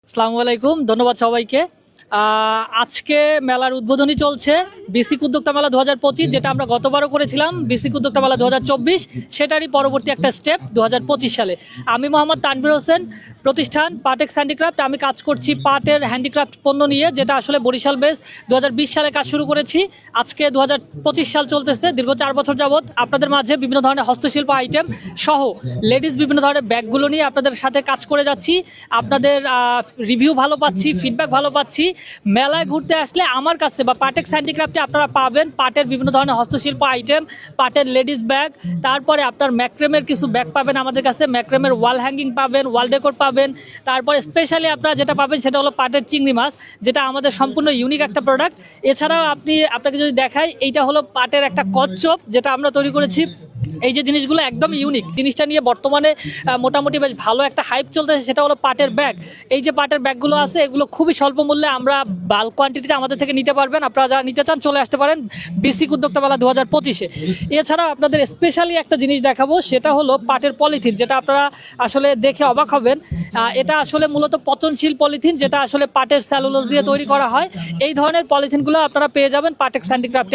আসসালামু আলাইকুম, ধন্যবাদ সবাইকে। আজকে মেলার উদ্বোধনী চলছে বিসিক উদ্যোক্তা মেলা 2025, যেটা আমরা গতবারও করেছিলাম বিসিক উদ্যোক্তা মেলা 2024, সেটারই পরবর্তী একটা স্টেপ 2025 সালে। আমি মোহাম্মদ তানভীর হোসেন, প্রতিষ্ঠান পাটেক্স হ্যান্ডিক্রাফট। আমি কাজ করছি পাটের হ্যান্ডিক্রাফট পণ্য নিয়ে, যেটা আসলে বরিশাল বেস। 2020 সালে কাজ শুরু করেছি, আজকে 2025 সাল চলতেছে। দীর্ঘ 4 বছর যাবৎ আপনাদের মাঝে বিভিন্ন ধরনের হস্তশিল্প আইটেম সহ লেডিস বিভিন্ন ধরনের ব্যাগগুলো নিয়ে আপনাদের সাথে কাজ করে যাচ্ছি। আপনাদের রিভিউ ভালো পাচ্ছি, ফিডব্যাক ভালো পাচ্ছি। মেলায় ঘুরতে আসলে আমার কাছে বা পাটেক্স হ্যান্ডিক্রাফটে আপনারা পাবেন পাটের বিভিন্ন ধরনের হস্তশিল্প আইটেম, পাটের লেডিস ব্যাগ, তারপরে আপনার ম্যাক্রেমের কিছু ব্যাগ পাবেন আমাদের কাছে, ম্যাক্রেমের ওয়াল হ্যাঙ্গিং পাবেন, ওয়াল ডেকোর পাবেন। তারপরে স্পেশালি আপনারা যেটা পাবেন সেটা হলো পাটের চিংড়ি মাছ, যেটা আমাদের সম্পূর্ণ ইউনিক একটা প্রোডাক্ট। এছাড়াও আপনাকে যদি দেখাই, এইটা হলো পাটের একটা কচ্ছপ, যেটা আমরা তৈরি করেছি। এই যে জিনিসগুলো একদম ইউনিক, জিনিসটা নিয়ে বর্তমানে মোটামুটি বেশ ভালো একটা হাইপ চলতেছে, সেটা হলো পাটের ব্যাগ। এই যে পাটের ব্যাগগুলো আছে, এগুলো খুবই স্বল্প মূল্যে আমরা বাল্ক কোয়ান্টিটিতে আমাদের থেকে নিতে পারবেন। আপনারা যারা নিতে চান চলে আসতে পারেন বিসিক উদ্যোক্তা মেলা 2025-এ। এছাড়াও আপনাদের স্পেশালি একটা জিনিস দেখাবো, সেটা হলো পাটের পলিথিন, যেটা আপনারা আসলে দেখে অবাক হবেন। এটা আসলে মূলত পচনশীল পলিথিন, যেটা আসলে পাটের সেলুলোজ দিয়ে তৈরি করা হয়। এই ধরনের পলিথিনগুলো আপনারা পেয়ে যাবেন পাটেক্স হ্যান্ডিক্রাফটে।